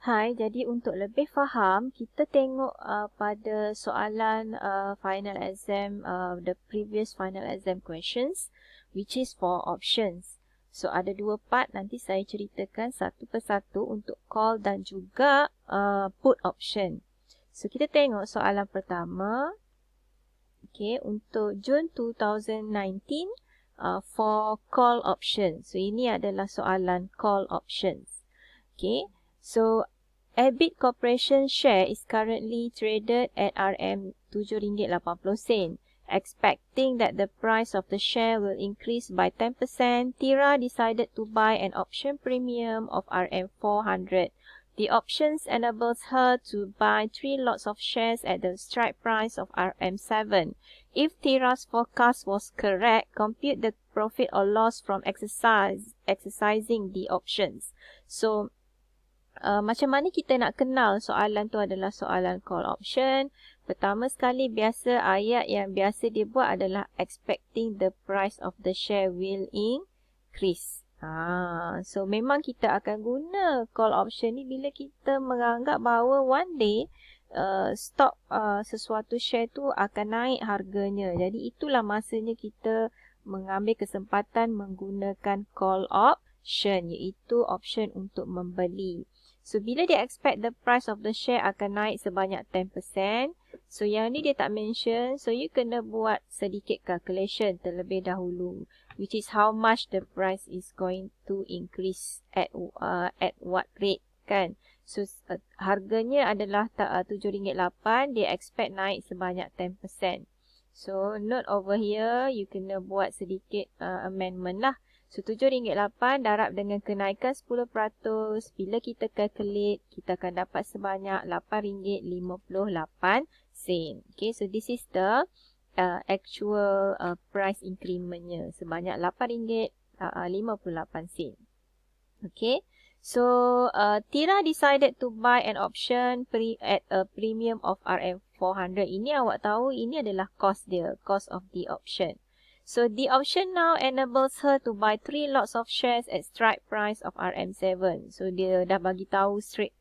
Hai, jadi untuk lebih faham, kita tengok pada soalan final exam, the previous final exam questions, which is for options. So, ada dua part, nanti saya ceritakan satu persatu untuk call dan juga put option. So, kita tengok soalan pertama. Okay, untuk June 2019, for call option. So, ini adalah soalan call options. Okay, so Abit Corporation share is currently traded at RM7.80. Expecting that the price of the share will increase by 10%, Tira decided to buy an option premium of RM400. The options enables her to buy 3 lots of shares at the strike price of RM7. If Tira's forecast was correct, compute the profit or loss from exercising the options. So, macam mana kita nak kenal soalan tu adalah soalan call option? Pertama sekali, biasa ayat yang biasa dia buat adalah expecting the price of the share will increase. So memang kita akan guna call option ni bila kita menganggap bahawa one day stok sesuatu share tu akan naik harganya. Jadi itulah masanya kita mengambil kesempatan menggunakan call option, iaitu option untuk membeli. So, bila dia expect the price of the share akan naik sebanyak 10%. So, yang ni dia tak mention. So, you kena buat sedikit calculation terlebih dahulu. Which is how much the price is going to increase at what rate, kan? So, harganya adalah RM7.8. Dia expect naik sebanyak 10%. So, note over here, you kena buat sedikit amendment lah. So, RM7.8 darab dengan kenaikan 10%. Bila kita calculate, kita akan dapat sebanyak RM8.58. Okay, so this is the actual price incrementnya. Sebanyak RM8.58. Okay, so Tira decided to buy an option at a premium of RM400. Ini awak tahu, ini adalah cost dia, cost of the option. So, the option now enables her to buy 3 lots of shares at strike price of RM7. So, dia dah bagi tahu straight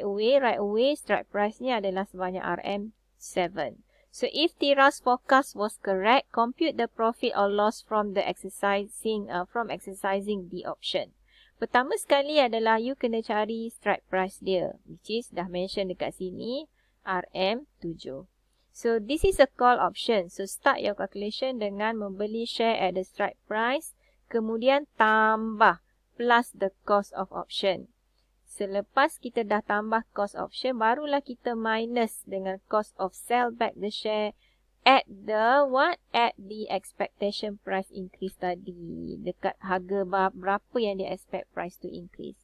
away, right away, strike price ni adalah sebanyak RM7. So, if Tira's forecast was correct, compute the profit or loss from exercising the option. Pertama sekali adalah you kena cari strike price dia, which is dah mention dekat sini, RM7. So, this is a call option. So, start your calculation dengan membeli share at the strike price. Kemudian, tambah plus the cost of option. Selepas kita dah tambah cost option, barulah kita minus dengan cost of sell back the share at the what? At the expectation price increase tadi. Dekat harga berapa yang dia expect price to increase.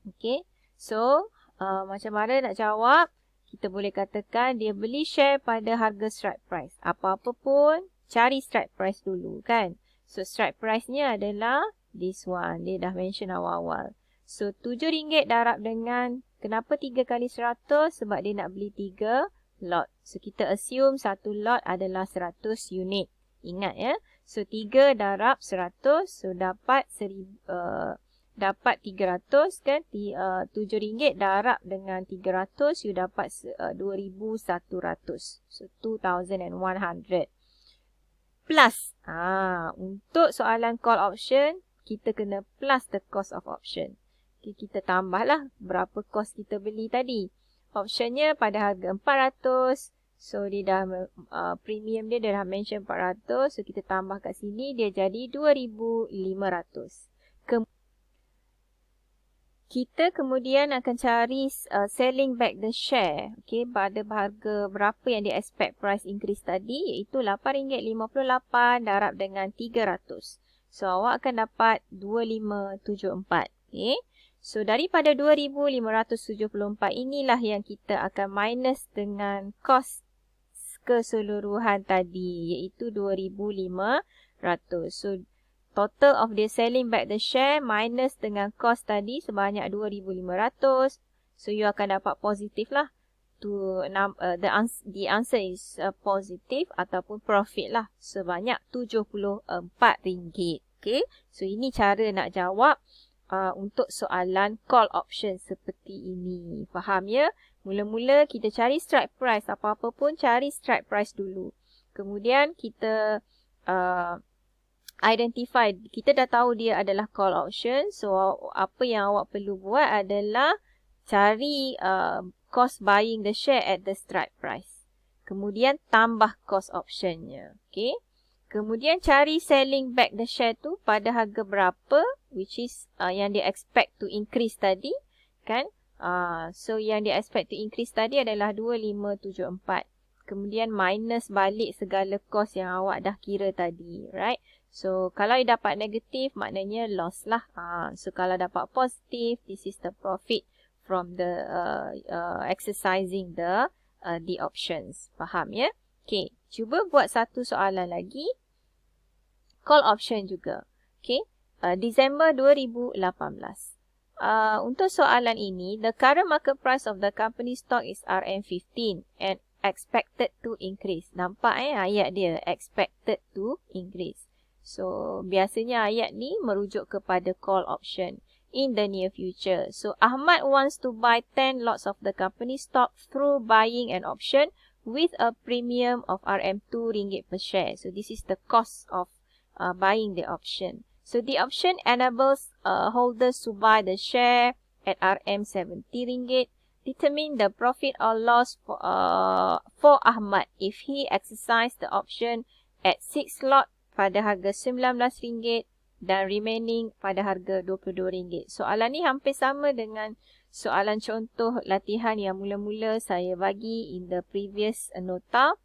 Okay. So, macam mana nak jawab? Kita boleh katakan dia beli share pada harga strike price. Apa-apa pun, cari strike price dulu, kan? So, strike price-nya adalah this one. Dia dah mention awal-awal. So, RM7 darab dengan, kenapa 3 kali 100? Sebab dia nak beli 3 lot. So, kita assume satu lot adalah 100 unit. Ingat ya. So, 3 darab 100. So, dapat 300 kan, RM7 darab dengan 300, you dapat 2,100. So, 2,100. Plus, untuk soalan call option, kita kena plus the cost of option. Okay, kita tambahlah berapa cost kita beli tadi. Optionnya pada harga 400. So, dia dah, premium dia dah mention 400. So, kita tambah kat sini, dia jadi 2,500. Kita kemudian akan cari selling back the share. Okay, pada harga berapa yang dia expect price increase tadi, iaitu RM8.58 darab dengan 300. So, awak akan dapat 2,574. Okay. So, daripada 2,574 inilah yang kita akan minus dengan cost keseluruhan tadi, iaitu 2,500. So, total of the selling back the share minus dengan cost tadi sebanyak 2,500. So, you akan dapat positif lah. The answer is positive ataupun profit lah. Sebanyak RM74. Okay. So, ini cara nak jawab untuk soalan call option seperti seperti ini. Faham ya? Mula-mula kita cari strike price. Apa-apa pun cari strike price dulu. Kemudian kita identify. Kita dah tahu dia adalah call option. So, apa yang awak perlu buat adalah cari cost buying the share at the strike price. Kemudian tambah cost optionnya. Okay. Kemudian cari selling back the share tu pada harga berapa, which is yang dia expect to increase tadi, kan? So yang dia expect to increase tadi adalah 2574. Kemudian minus balik segala cost yang awak dah kira tadi, right? So kalau dia dapat negatif, maknanya loss lah. So kalau dapat positif, this is the profit from the exercising the options. Faham ya? Okay, cuba buat satu soalan lagi. Call option juga. Okay. Disember 2018. Untuk soalan ini, the current market price of the company stock is RM15 and expected to increase. Nampak ayat dia, expected to increase. So, biasanya ayat ni merujuk kepada call option in the near future. So, Ahmad wants to buy 10 lots of the company stock through buying an option with a premium of RM2 per share. So, this is the cost of buying the option. So the option enables holders to buy the share at RM70. Determine the profit or loss for Ahmad if he exercise the option at 6 lot pada harga RM19 dan remaining pada harga RM22. Soalan ni hampir sama dengan soalan contoh latihan yang mula-mula saya bagi in the previous nota,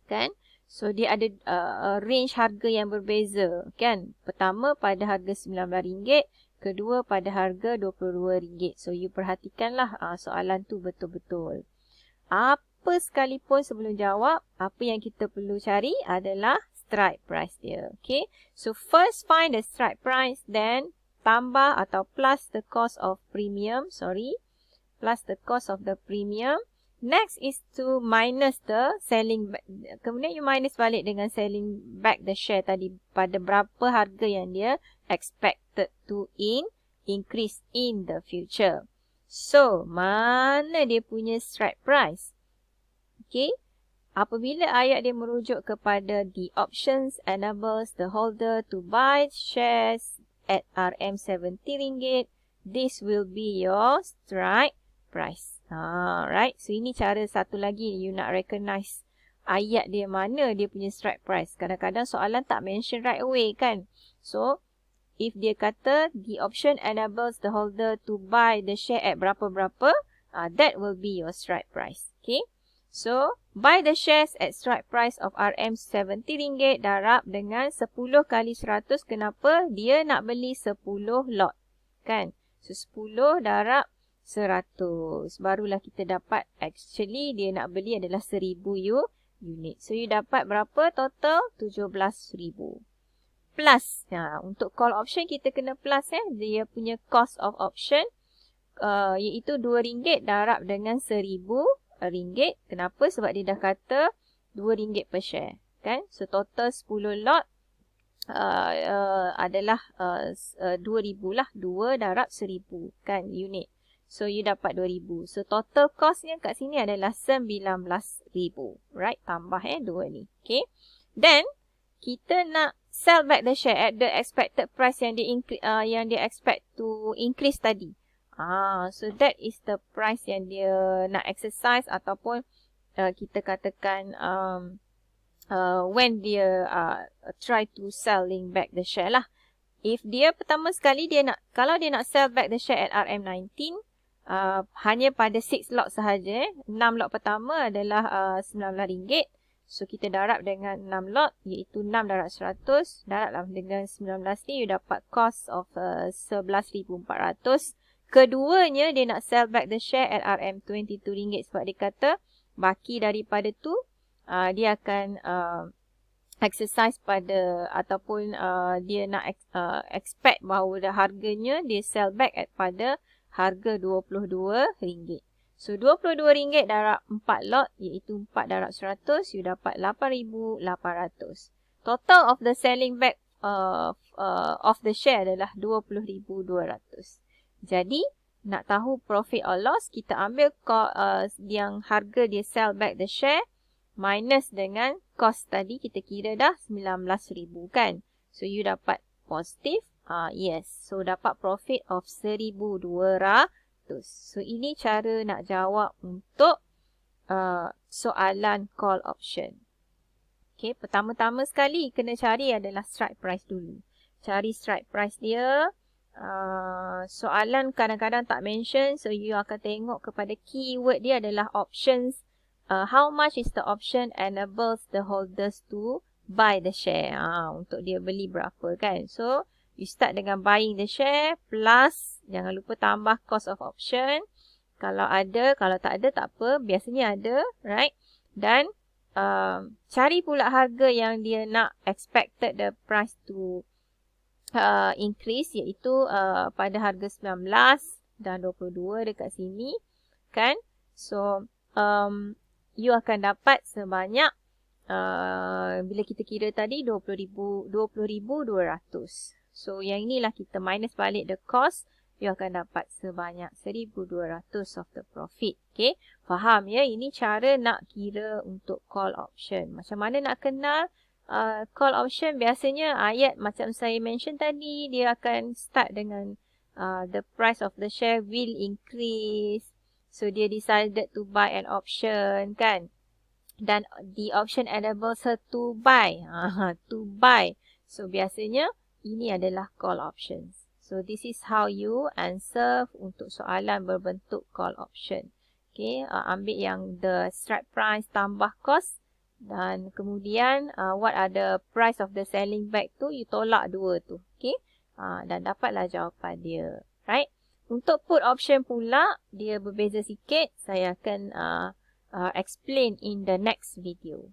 kan? So, dia ada range harga yang berbeza, kan? Pertama pada harga RM19, kedua pada harga RM22. So, you perhatikanlah soalan tu betul-betul. Apa sekalipun sebelum jawab, apa yang kita perlu cari adalah strike price dia. Okay? So, first find the strike price, then tambah atau plus the cost of premium. Plus the cost of the premium. Next is to minus the selling back. Kemudian you minus balik dengan selling back the share tadi pada berapa harga yang dia expected to increase in the future. So, mana dia punya strike price? Okay. Apabila ayat dia merujuk kepada the options enables the holder to buy shares at RM70, this will be your strike price. Right. So, ini cara satu lagi you nak recognize ayat dia mana dia punya strike price. Kadang-kadang soalan tak mention right away, kan? So, if dia kata the option enables the holder to buy the share at berapa-berapa, that will be your strike price. Okay. So, buy the shares at strike price of RM70 darab dengan 10 kali 100. Kenapa? Dia nak beli 10 lot. Kan? So, 10 darab 100. Barulah kita dapat, actually dia nak beli adalah 1000 unit. So, you dapat berapa total? 17,000. Plus, untuk call option kita kena plus dia punya cost of option iaitu RM2 darab dengan RM1,000. Kenapa? Sebab dia dah kata RM2 per share. Kan? So, total 10 lot adalah 2,000 lah. 2 darab 1,000 kan unit. So, you dapat 2,000. So, total costnya kat sini adalah 19,000. Right? Tambah 2 ni. Okay. Then, kita nak sell back the share at the expected price yang dia expect to increase tadi. So, that is the price yang dia nak exercise ataupun kita katakan when dia try to selling back the share lah. If dia pertama sekali kalau dia nak sell back the share at RM19, hanya pada 6 lot sahaja. 6 lot pertama adalah RM19. So, kita darab dengan 6 lot, iaitu 6 darab 100. Darab dengan 19 ni, you dapat cost of 11,400. Keduanya, dia nak sell back the share at RM22 sebab dia kata, baki daripada tu, dia akan exercise pada, ataupun dia nak expect bahawa harganya, dia sell back at pada harga RM22. So, RM22 darab 4 lot, iaitu 4 darab 100, you dapat 8,800. Total of the selling back of the share adalah 20,200. Jadi, nak tahu profit or loss, kita ambil yang harga dia sell back the share minus dengan cost tadi, kita kira dah 19,000 kan. So you dapat positif. Yes. So dapat profit of 1,200. So ini cara nak jawab untuk soalan call option. Okay, pertama-tama sekali kena cari adalah strike price dulu. Cari strike price dia. Soalan kadang-kadang tak mention, so you akan tengok kepada keyword dia adalah options. How much is the option enables the holders to buy the share. Untuk dia beli berapa kan. So, you start dengan buying the share plus, jangan lupa tambah cost of option. Kalau ada, kalau tak ada tak apa. Biasanya ada, right? Dan cari pula harga yang dia nak expected the price to increase, iaitu pada harga 19 dan 22 dekat sini kan. So you akan dapat sebanyak bila kita kira tadi 20,200. So yang inilah kita minus balik the cost, you akan dapat sebanyak 1,200 of the profit. Okay, faham ya? Ini cara nak kira untuk call option. Macam mana nak kenal call option? Biasanya ayat macam saya mention tadi, dia akan start dengan the price of the share will increase. So dia decided to buy an option kan. Dan the option enables her to buy. To buy. So biasanya ini adalah call options. So this is how you answer untuk soalan berbentuk call option. Okay, ambil yang the strike price tambah cost. Dan kemudian what are the price of the selling back tu, you tolak dua tu. Okay, dan dapatlah jawapan dia. Right. Untuk put option pula, dia berbeza sikit. Saya akan explain in the next video.